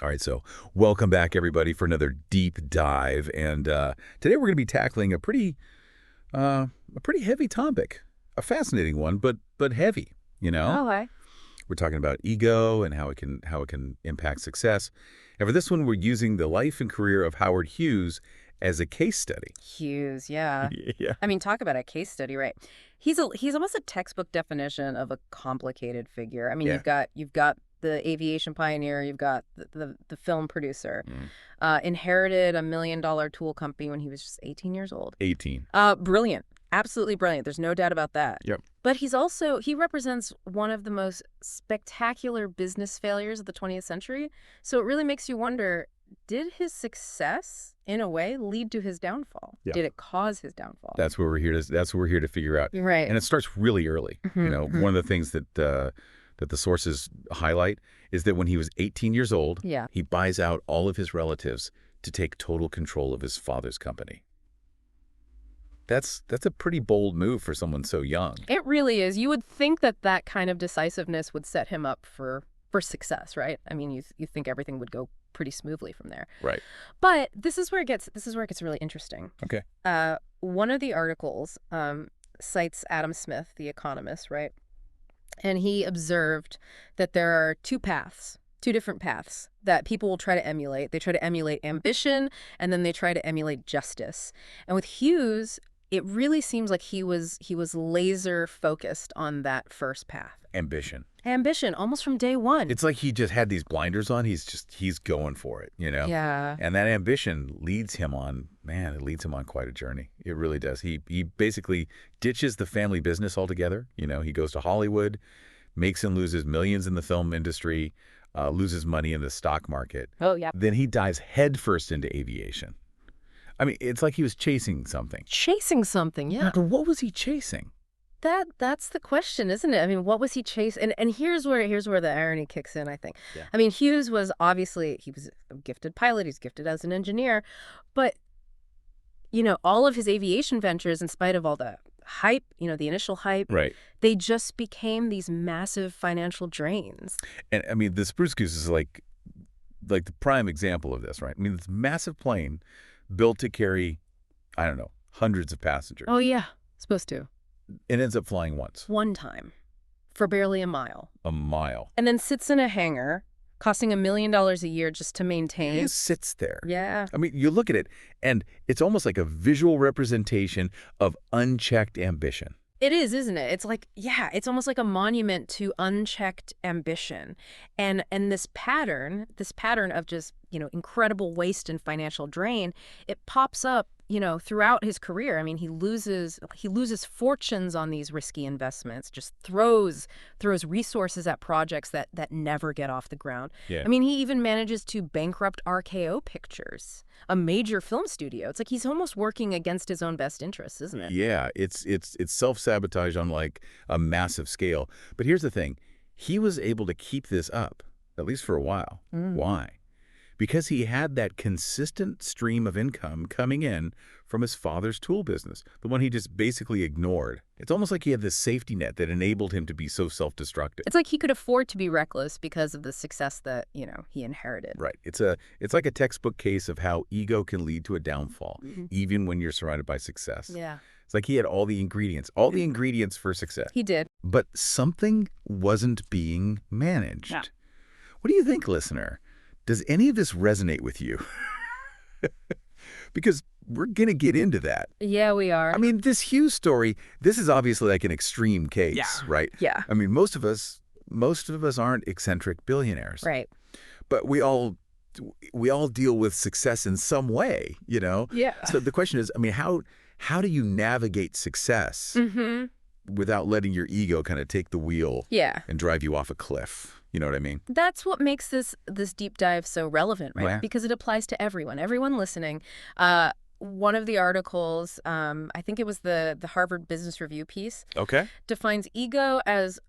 All right, so welcome back, everybody, for another deep dive. And today we're going to be tackling a pretty heavy topic, a fascinating one, but heavy. You know, Okay. we're talking about ego and how it can impact success. And for this one, we're using the life and career of Howard Hughes as a case study. Hughes, yeah. Yeah. I mean, talk about a case study, right? He's almost a textbook definition of a complicated figure. I mean, Yeah. you've got the aviation pioneer, you've got the film producer, Mm. inherited a $1 million tool company when he was just 18 years old. 18. Brilliant. Absolutely brilliant. There's no doubt about that. Yep. But he represents one of the most spectacular business failures of the 20th century. So it really makes you wonder, did his success, in a way, lead to his downfall? Yeah. Did it cause his downfall? That's what we're here to figure out. Right. And it starts really early. One of the things that the sources highlight is that when he was 18 years old, Yeah. he buys out all of his relatives to take total control of his father's company. That's a pretty bold move for someone so young. It really is. You would think that that kind of decisiveness would set him up for success, right? I mean, you think everything would go pretty smoothly from there. Right. But this is where it gets really interesting. Okay. One of the articles cites Adam Smith, the economist, right? And he observed that there are two different paths that people will try to emulate. They try to emulate ambition, and then they try to emulate justice. And with Hughes, it really seems like he was laser focused on that first path. Ambition, almost from day one. It's like he just had these blinders on. He's going for it, Yeah. And that ambition leads him on, man, it leads him on quite a journey. It really does. He basically ditches the family business altogether. He goes to Hollywood, makes and loses millions in the film industry, loses money in the stock market. Oh, yeah. Then he dives headfirst into aviation. I mean, it's like he was chasing something. Chasing something, yeah. But what was he chasing? That's the question, isn't it? I mean, what was he chasing? And here's where the irony kicks in, I think. Yeah. I mean, Hughes was obviously, he was a gifted pilot, he's gifted as an engineer, but all of his aviation ventures, in spite of all the hype, the initial hype, Right. they just became these massive financial drains. And I mean, the Spruce Goose is like the prime example of this, right? I mean, this massive plane built to carry, I don't know, hundreds of passengers. Oh, yeah. Supposed to. It ends up flying once. One time. For barely a mile. A mile. And then sits in a hangar, costing $1 million a year just to maintain. It sits there. Yeah. I mean, you look at it, and it's almost like a visual representation of unchecked ambition. It is, isn't it? It's like, yeah, it's almost like a monument to unchecked ambition. And this pattern of just, incredible waste and financial drain, it pops up, throughout his career. I mean, he loses fortunes on these risky investments, just throws resources at projects that never get off the ground. Yeah. I mean, he even manages to bankrupt RKO Pictures, a major film studio. It's like he's almost working against his own best interests, isn't it? Yeah, it's self-sabotage on like a massive scale. But here's the thing. He was able to keep this up, at least for a while. Why? Because he had that consistent stream of income coming in from his father's tool business, the one he just basically ignored. It's almost like he had this safety net that enabled him to be so self-destructive. It's like he could afford to be reckless because of the success that, he inherited. Right. It's like a textbook case of how ego can lead to a downfall, even when you're surrounded by success. Yeah. It's like he had all the ingredients for success. He did. But something wasn't being managed. Yeah. What do you think, listener? Does any of this resonate with you? Because we're going to get into that. Yeah, we are. I mean, this Hughes story, this is obviously like an extreme case, right? Yeah. I mean, most of us aren't eccentric billionaires. Right. But we all deal with success in some way, Yeah. So the question is, I mean, how do you navigate success without letting your ego kind of take the wheel and drive you off a cliff? You know what I mean? That's what makes this deep dive so relevant, right? Yeah. Because it applies to everyone listening. One of the articles, I think it was the Harvard Business Review piece, defines ego as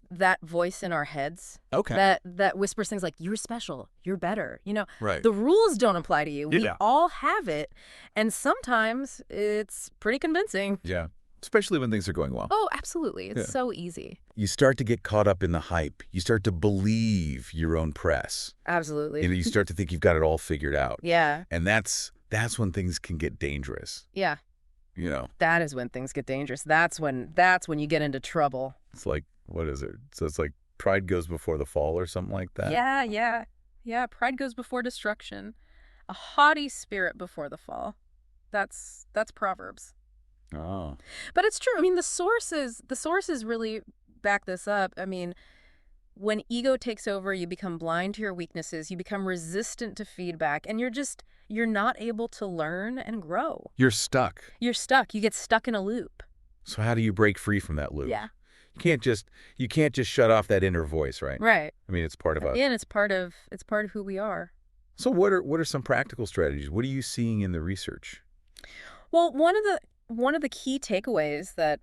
that voice in our heads that whispers things like, you're special, you're better. Right. The rules don't apply to you. We Yeah. all have it. And sometimes it's pretty convincing. Yeah. especially when things are going well. Oh, absolutely. It's Yeah. so easy. You start to get caught up in the hype. You start to believe your own press. Absolutely. You start to think you've got it all figured out. Yeah. And that's when things can get dangerous. Yeah. That is when things get dangerous. That's when you get into trouble. It's like, what is it? So it's like pride goes before the fall or something like that? Yeah, yeah. Yeah, pride goes before destruction. A haughty spirit before the fall. That's Proverbs. Oh. But it's true. I mean, the sources really back this up. I mean, when ego takes over, you become blind to your weaknesses, you become resistant to feedback, and you're not able to learn and grow. You're stuck. You're stuck. You get stuck in a loop. So how do you break free from that loop? Yeah. You can't just shut off that inner voice, right? Right. I mean, it's part of us. And it's part of who we are. So what are some practical strategies? What are you seeing in the research? Well, one of the key takeaways that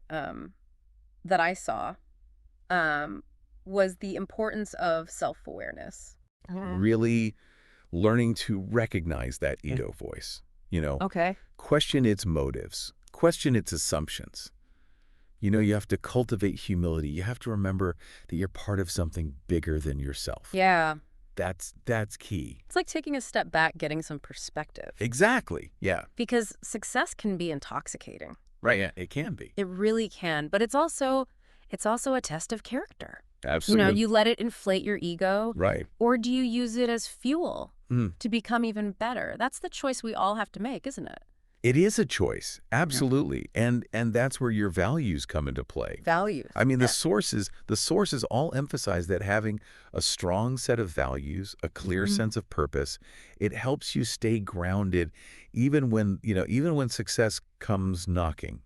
I saw was the importance of self-awareness. Really learning to recognize that ego voice. Okay. Question its motives. Question its assumptions. You have to cultivate humility. You have to remember that you're part of something bigger than yourself. Yeah. That's key. It's like taking a step back, getting some perspective. Exactly. Yeah. Because success can be intoxicating. Right. Yeah. It can be. It really can. But it's also a test of character. Absolutely. You let it inflate your ego. Right. Or do you use it as fuel to become even better? That's the choice we all have to make, isn't it? It is a choice. Absolutely. And that's where your values come into play. Values. I mean, the sources all emphasize that having a strong set of values, a clear sense of purpose, it helps you stay grounded even when success comes knocking.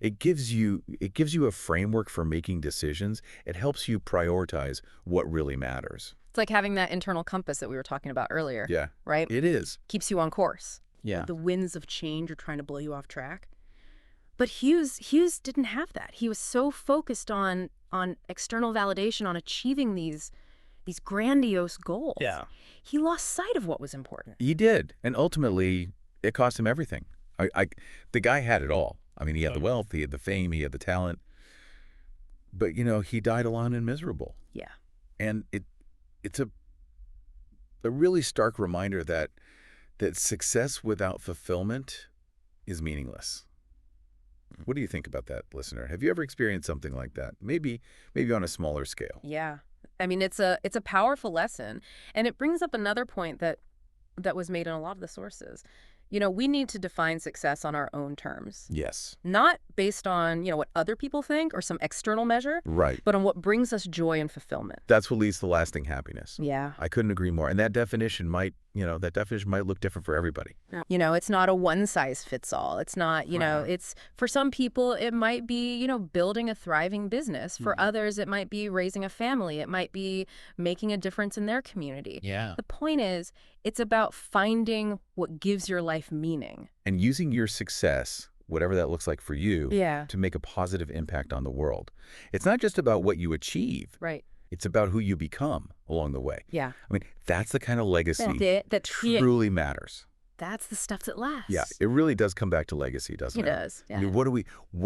It gives you a framework for making decisions. It helps you prioritize what really matters. It's like having that internal compass that we were talking about earlier. Yeah. Right? It is. Keeps you on course. Yeah. The winds of change are trying to blow you off track. But Hughes didn't have that. He was so focused on external validation, on achieving these grandiose goals. Yeah. He lost sight of what was important. He did. And ultimately, it cost him everything. The guy had it all. I mean, he had the wealth, he had the fame, he had the talent. But, he died alone and miserable. Yeah. And it's a really stark reminder that success without fulfillment is meaningless. What do you think about that, listener? Have you ever experienced something like that? Maybe on a smaller scale. Yeah. I mean, it's a powerful lesson. And it brings up another point that was made in a lot of the sources. We need to define success on our own terms. Yes. Not based on, what other people think or some external measure. Right. But on what brings us joy and fulfillment. That's what leads to lasting happiness. Yeah. I couldn't agree more. And that definition might look different for everybody. It's not a one-size-fits-all. It's not, it's for some people, it might be, building a thriving business. For others, it might be raising a family. It might be making a difference in their community. Yeah. The point is, it's about finding what gives your life meaning. And using your success, whatever that looks like for you, Yeah. to make a positive impact on the world. It's not just about what you achieve. Right. It's about who you become along the way. Yeah. I mean, that's the kind of legacy That truly matters. That's the stuff that lasts. Yeah, it really does come back to legacy, doesn't it? It does. Yeah. I mean, what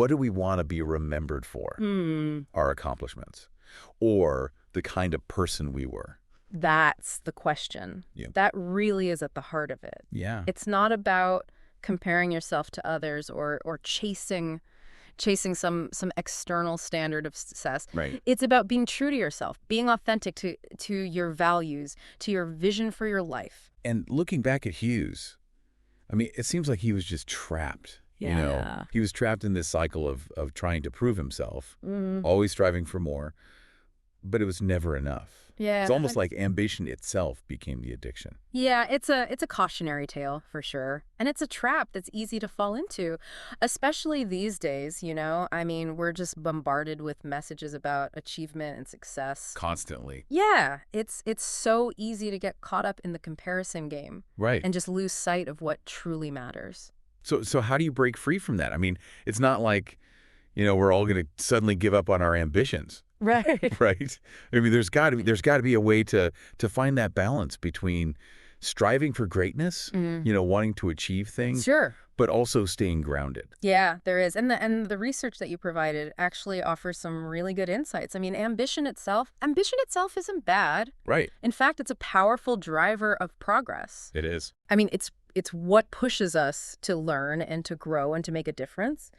do we want to be remembered for? Our accomplishments, or the kind of person we were. That's the question. Yeah. That really is at the heart of it. Yeah. It's not about comparing yourself to others or chasing some external standard of success. Right. It's about being true to yourself, being authentic to your values, to your vision for your life. And looking back at Hughes, I mean, it seems like he was just trapped. Yeah. He was trapped in this cycle of trying to prove himself, always striving for more, but it was never enough. Yeah. It's almost like ambition itself became the addiction. Yeah, it's a cautionary tale for sure. And it's a trap that's easy to fall into, especially these days, I mean, we're just bombarded with messages about achievement and success. Constantly. Yeah, it's so easy to get caught up in the comparison game. Right. And just lose sight of what truly matters. So how do you break free from that? I mean, it's not like, we're all going to suddenly give up on our ambitions. Right. Right. I mean, there's got to be a way to find that balance between striving for greatness, wanting to achieve things, Sure. but also staying grounded. Yeah, there is. And the research that you provided actually offers some really good insights. I mean, ambition itself isn't bad. Right. In fact, it's a powerful driver of progress. It is. I mean, it's what pushes us to learn and to grow and to make a difference.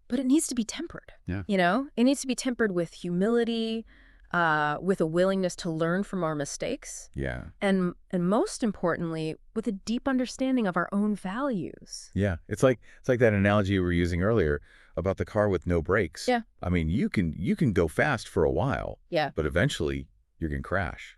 But it needs to be tempered. Yeah. It needs to be tempered with humility, with a willingness to learn from our mistakes, Yeah. and most importantly, with a deep understanding of our own values. Yeah. It's like that analogy you were using earlier about the car with no brakes. Yeah. I mean, you can go fast for a while, Yeah. but eventually you're going to crash.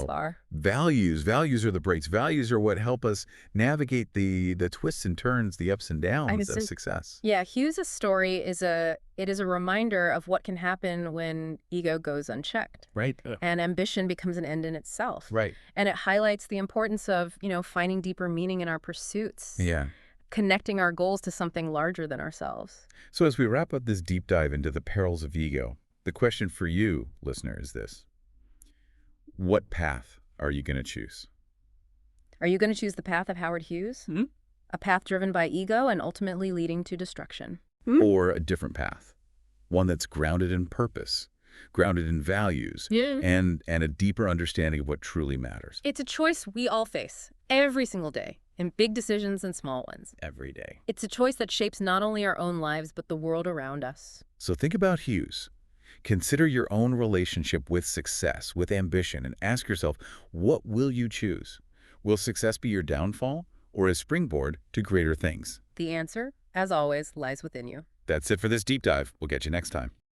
Far. Values are the brakes. Values are what help us navigate the twists and turns, the ups and downs of success. Yeah, Hughes' story is a reminder of what can happen when ego goes unchecked. Right. And ambition becomes an end in itself. Right. And it highlights the importance of, finding deeper meaning in our pursuits. Yeah. Connecting our goals to something larger than ourselves. So as we wrap up this deep dive into the perils of ego, the question for you, listener, is this. What path are you going to choose? Are you going to choose the path of Howard Hughes? Hmm? A path driven by ego and ultimately leading to destruction? Or a different path? One that's grounded in purpose, grounded in values, and a deeper understanding of what truly matters. It's a choice we all face every single day, in big decisions and small ones. Every day. It's a choice that shapes not only our own lives, but the world around us. So think about Hughes. Consider your own relationship with success, with ambition, and ask yourself, what will you choose? Will success be your downfall or a springboard to greater things? The answer, as always, lies within you. That's it for this deep dive. We'll get you next time.